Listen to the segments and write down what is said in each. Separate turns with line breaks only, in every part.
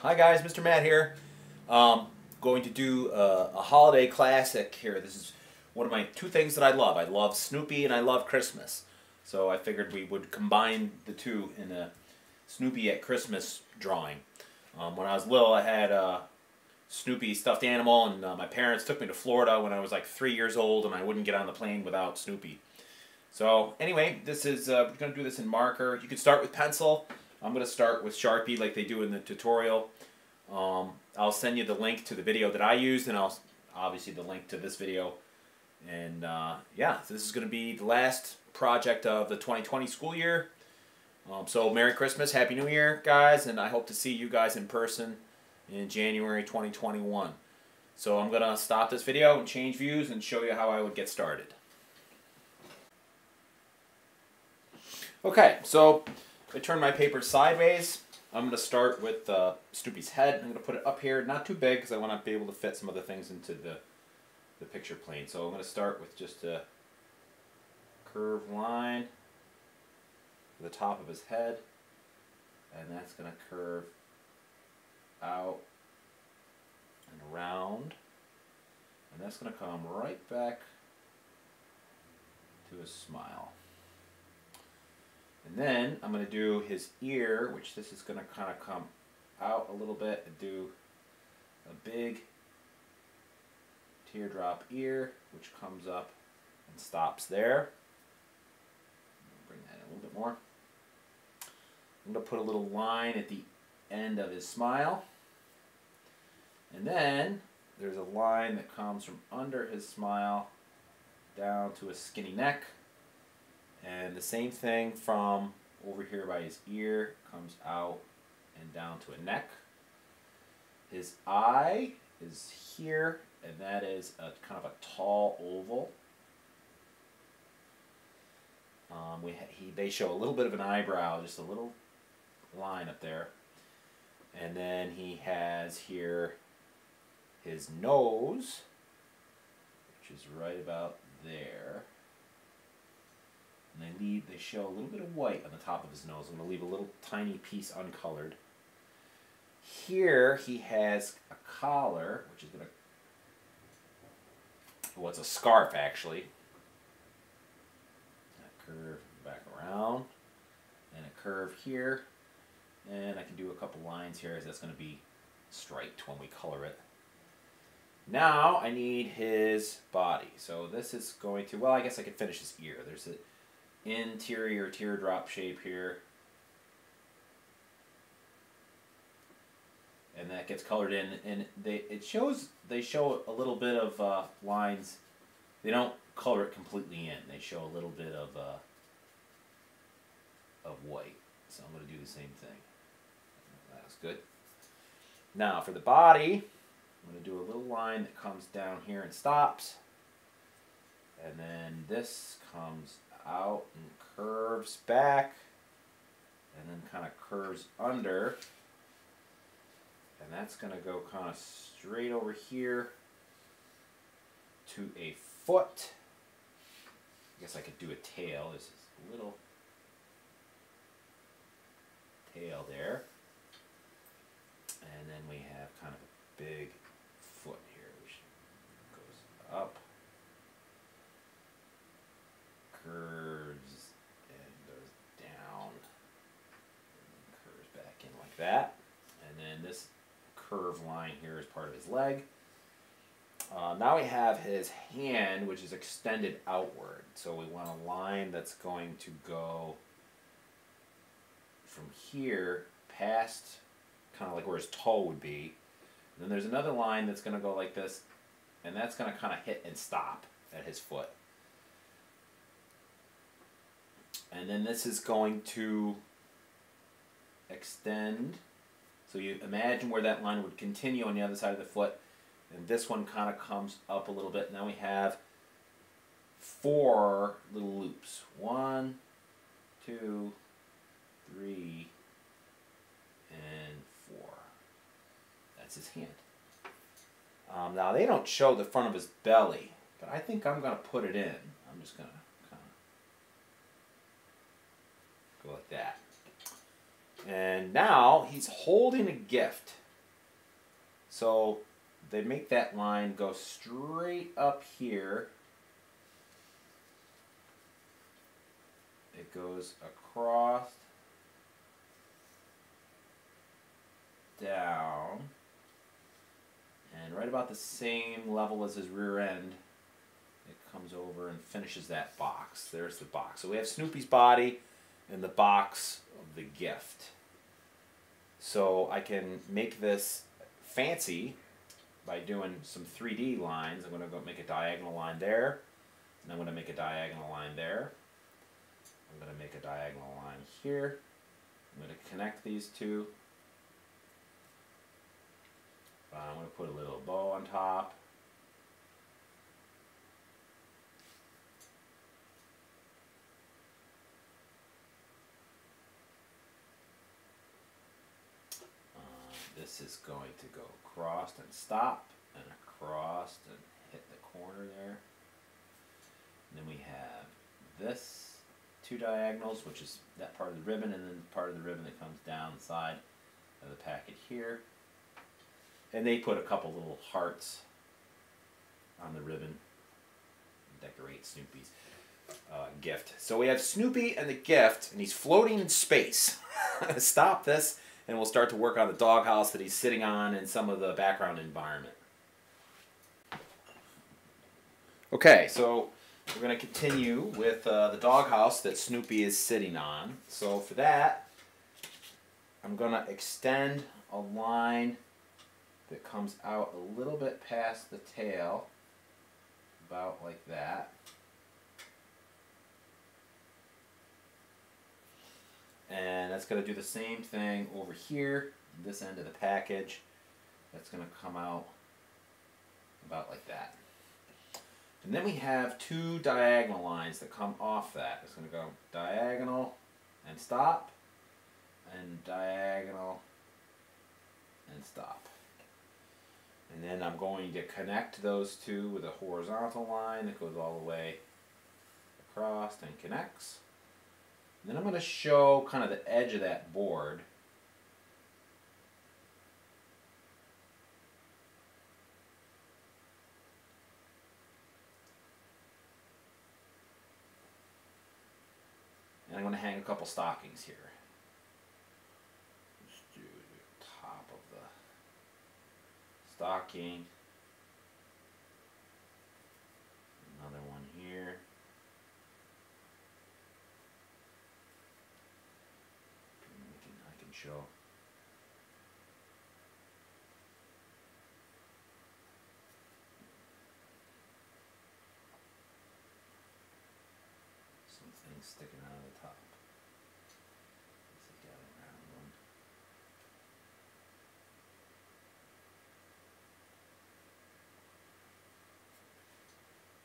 Hi guys, Mr. Matt here. Going to do a holiday classic here. This is one of my two things that I love. I love Snoopy and I love Christmas. So I figured we would combine the two in a Snoopy at Christmas drawing. When I was little, I had a Snoopy stuffed animal, and my parents took me to Florida when I was like 3 years old, and I wouldn't get on the plane without Snoopy. So anyway, this is we're going to do this in marker. You can start with pencil. I'm going to start with Sharpie like they do in the tutorial. I'll send you the link to the video that I used, and I'll obviously the link to this video. And yeah, so this is going to be the last project of the 2020 school year. So Merry Christmas, Happy New Year, guys, and I hope to see you guys in person in January 2021. So I'm going to stop this video and change views and show you how I would get started. Okay, so I turn my paper sideways. I'm going to start with Snoopy's head. I'm going to put it up here, not too big because I want to be able to fit some other things into the picture plane. So I'm going to start with just a curved line to the top of his head, and that's going to curve out and around, and that's going to come right back to a smile. And then I'm going to do his ear, which this is going to kind of come out a little bit and do a big teardrop ear, which comes up and stops there. Bring that in a little bit more. I'm going to put a little line at the end of his smile. And then there's a line that comes from under his smile down to a skinny neck. And the same thing from over here by his ear comes out and down to a neck. His eye is here, and that is a kind of a tall oval. They show a little bit of an eyebrow, just a little line up there. And then he has here his nose, which is right about there. And they show a little bit of white on the top of his nose. I'm going to leave a little tiny piece uncolored. Here he has a collar, which is going to, well, it's a scarf actually. That curve back around, and a curve here. And I can do a couple lines here as that's going to be striped when we color it. Now I need his body. So this is going to, well, I guess I could finish his ear. There's an interior teardrop shape here. And that gets colored in, and they show a little bit of lines. They don't color it completely in. They show a little bit of white. So I'm going to do the same thing. That's good. Now for the body, I'm going to do a little line that comes down here and stops. And then this comes out and curves back, and then kind of curves under. And that's going to go kind of straight over here to a foot. I guess I could do a tail. This is a little tail there. And then we have kind of a big foot here, which goes up, curves, and goes down, and curves back in like that. And then this curved line here is part of his leg. Now we have his hand, which is extended outward. So we want a line that's going to go from here past kind of like where his toe would be. And then there's another line that's going to go like this, and that's going to kind of hit and stop at his foot. And then this is going to extend. So you imagine where that line would continue on the other side of the foot. And this one kind of comes up a little bit. Now we have 4 little loops. 1, 2, 3, and 4. That's his hand. Now they don't show the front of his belly, but I think I'm going to put it in. I'm just going to kind of go like that. And now he's holding a gift. So they make that line go straight up here. It goes across, down, and right about the same level as his rear end, it comes over and finishes that box. There's the box. So we have Snoopy's body and the box of the gift. So I can make this fancy by doing some 3D lines. I'm going to go make a diagonal line there, and I'm going to make a diagonal line there. I'm going to make a diagonal line here. I'm going to connect these two. I'm going to put a little bow on top. This is going to go across and stop, and across and hit the corner there. And then we have this, two diagonals, which is that part of the ribbon, and then part of the ribbon that comes down the side of the packet here. And they put a couple little hearts on the ribbon and decorate Snoopy's gift. So we have Snoopy and the gift, and he's floating in space. Stop this, and we'll start to work on the doghouse that he's sitting on and some of the background environment. Okay, so we're going to continue with the doghouse that Snoopy is sitting on. So for that, I'm going to extend a line that comes out a little bit past the tail, about like that. And that's going to do the same thing over here, this end of the package. That's going to come out about like that. And then we have two diagonal lines that come off that. It's going to go diagonal and stop, and diagonal and stop. And then I'm going to connect those two with a horizontal line that goes all the way across and connects. And then I'm going to show kind of the edge of that board. And I'm going to hang a couple stockings here. Just do the top of the stocking. Another one here. I can show. Some things sticking out of the top. Let's see, got a round one.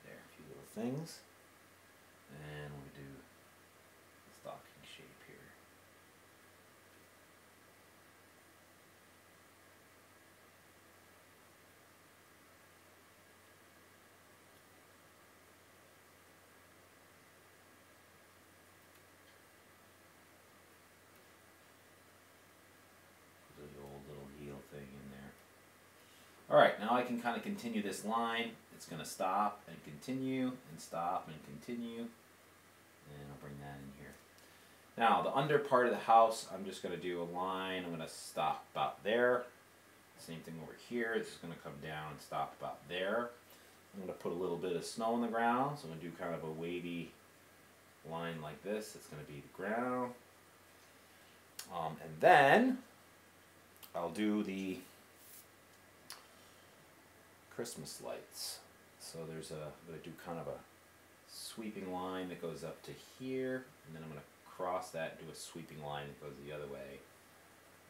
There, a few little things. And we do the stocking shape here. Put the old little heel thing in there. Alright, now I can kind of continue this line. It's going to stop and continue and stop and continue. And I'll bring that in here. Now, the under part of the house, I'm just going to do a line. I'm going to stop about there. Same thing over here. This is going to come down and stop about there. I'm going to put a little bit of snow on the ground. So I'm going to do kind of a wavy line like this. It's going to be the ground. And then I'll do the Christmas lights. So I'm going to do kind of a sweeping line that goes up to here, and then I'm going to cross that and do a sweeping line that goes the other way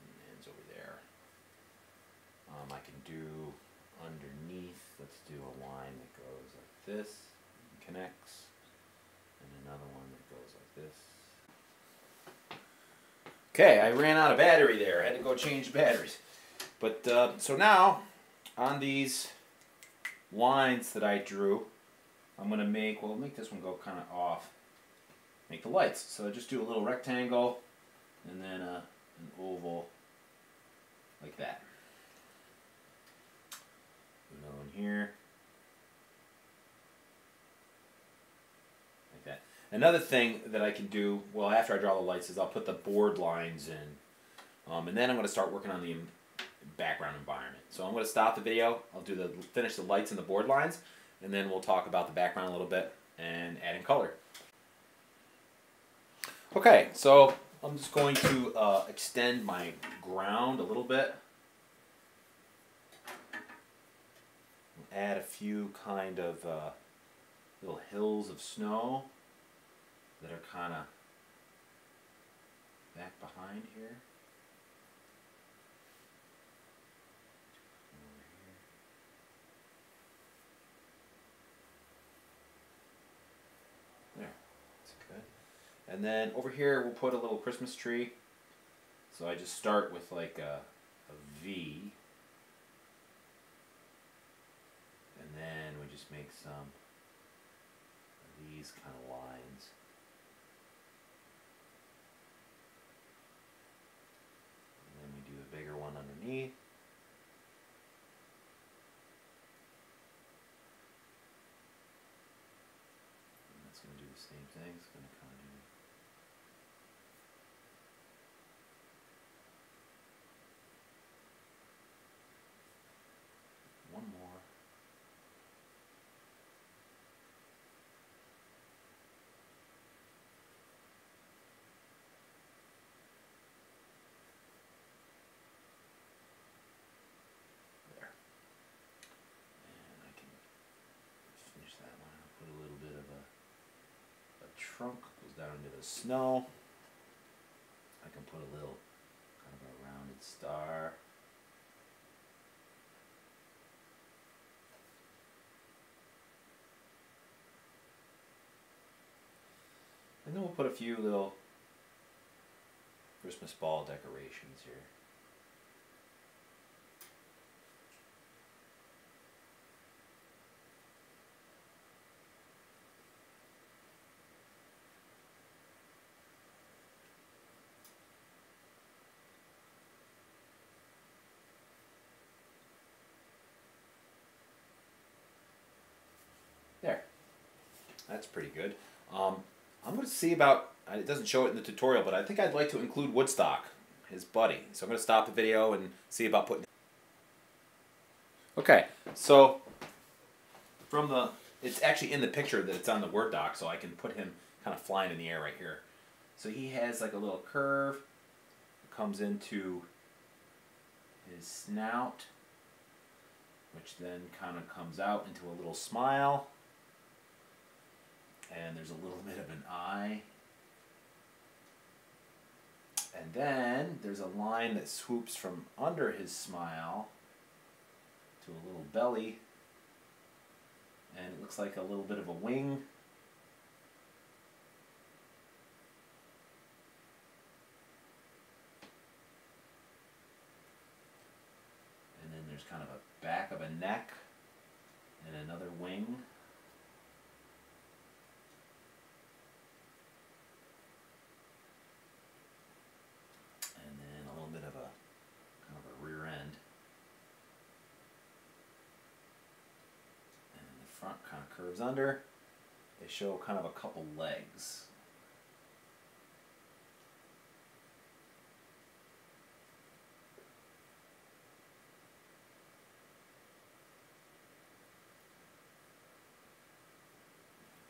and ends over there. I can do underneath, let's do a line that goes like this, and connects, and another one that goes like this. Okay, I ran out of battery there. I had to go change batteries. But so now, on these lines that I drew, I'm going to make, well, make this one go kind of off, make the lights. So I just do a little rectangle and then an oval like that. here. Like that. Another thing that I can do, well, after I draw the lights, is I'll put the board lines in. And then I'm going to start working on the background environment. So I'm going to stop the video. I'll finish the lights and the board lines, and then we'll talk about the background a little bit and add in color. Okay, so I'm just going to extend my ground a little bit. Add a few kind of little hills of snow that are kind of back behind here. There, that's good. And then over here we'll put a little Christmas tree. So I just start with like a V. And then we just make some of these kind of lines. And then we do a bigger one underneath. And that's going to do the same thing. It's going to kind of do one more. Trunk goes down into the snow. I can put a little kind of a rounded star. And then we'll put a few little Christmas ball decorations here. There. That's pretty good. I'm going to see about, it doesn't show it in the tutorial, but I think I'd like to include Woodstock, his buddy. So I'm going to stop the video and see about putting... Okay, so it's actually in the picture that it's on the Word doc, so I can put him kind of flying in the air right here. So he has like a little curve that comes into his snout, which then kind of comes out into a little smile. And there's a little bit of an eye. And then there's a line that swoops from under his smile to a little belly. And it looks like a little bit of a wing. And then there's kind of a back of a neck and another wing. Front kind of curves under. They show kind of a couple legs.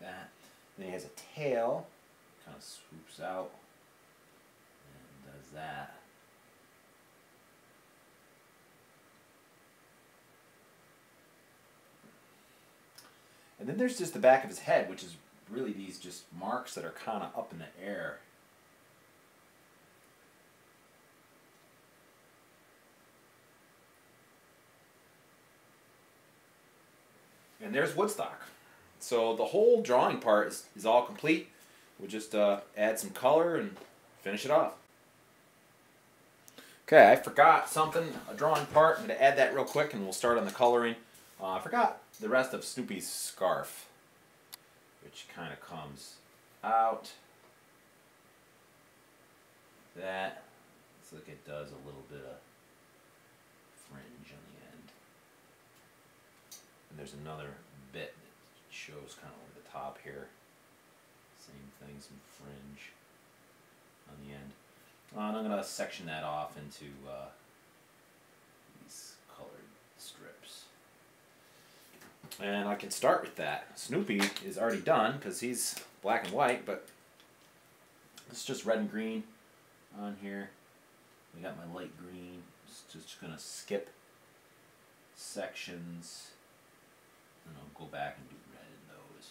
Like that. Then he has a tail, kind of swoops out and does that. And then there's just the back of his head, which is really these just marks that are kind of up in the air. And there's Woodstock. So the whole drawing part is all complete. We'll just add some color and finish it off. Okay, I forgot something, a drawing part. I'm going to add that real quick and we'll start on the coloring. I forgot the rest of Snoopy's scarf, which kind of comes out. That looks like it does a little bit of fringe on the end. there's another bit that shows kind of over the top here. Same thing, some fringe on the end. And I'm going to section that off into these colored strips. And I can start with that. Snoopy is already done because he's black and white, but it's just red and green on here. We got my light green. Just going to skip sections, and I'll go back and do red in those.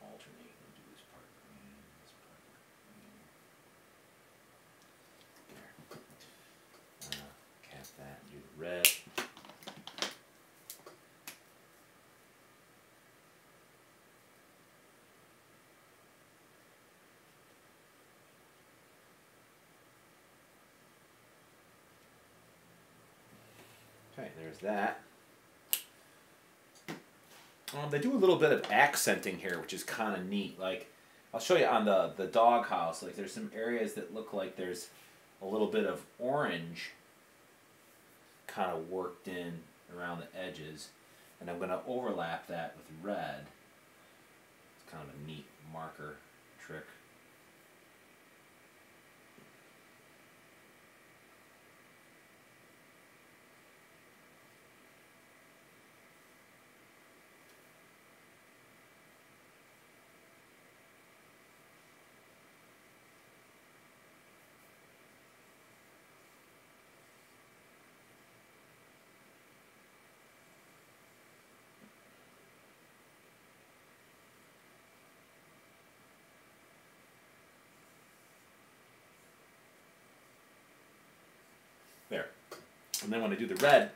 Alternate and do this part green, this part green. There. Cap that and do the red. Okay, there's that. They do a little bit of accenting here, which is kind of neat. Like, I'll show you on the dog house. Like, there's some areas that look like there's a little bit of orange kind of worked in around the edges, and I'm going to overlap that with red. It's kind of a neat marker trick. There. And then when I do the red,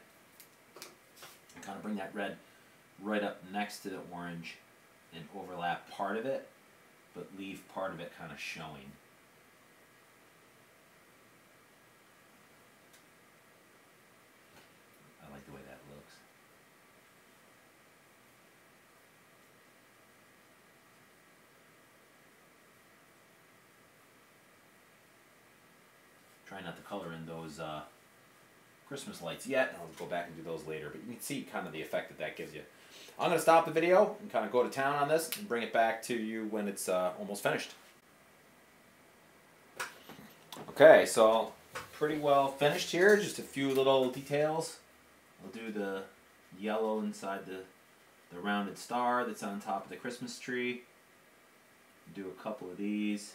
I kind of bring that red right up next to the orange and overlap part of it, but leave part of it kind of showing. I like the way that looks. Try not to color in those Christmas lights yet. I'll go back and do those later, but you can see kind of the effect that that gives you. I'm going to stop the video and kind of go to town on this and bring it back to you when it's almost finished. Okay, so pretty well finished here. Just a few little details. I'll do the yellow inside the rounded star that's on top of the Christmas tree. Do a couple of these.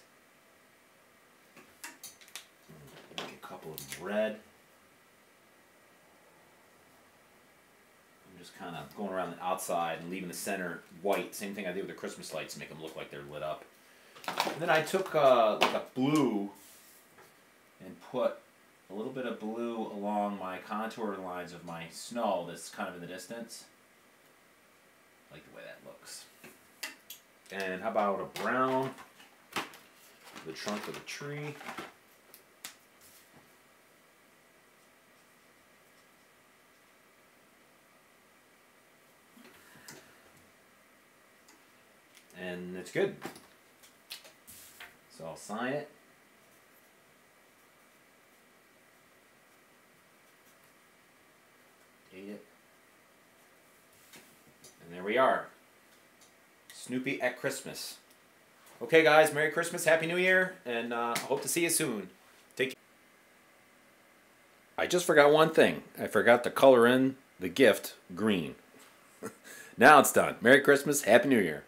Make a couple of red. I'm just kind of going around the outside and leaving the center white. Same thing I did with the Christmas lights to make them look like they're lit up. And then I took like a blue and put a little bit of blue along my contour lines of my snow that's kind of in the distance. I like the way that looks. And how about a brown for the trunk of the tree? And it's good. So I'll sign it. Date it. And there we are. Snoopy at Christmas. Okay guys, Merry Christmas, Happy New Year, and I hope to see you soon. Take care. I just forgot one thing. I forgot to color in the gift green. Now it's done. Merry Christmas, Happy New Year.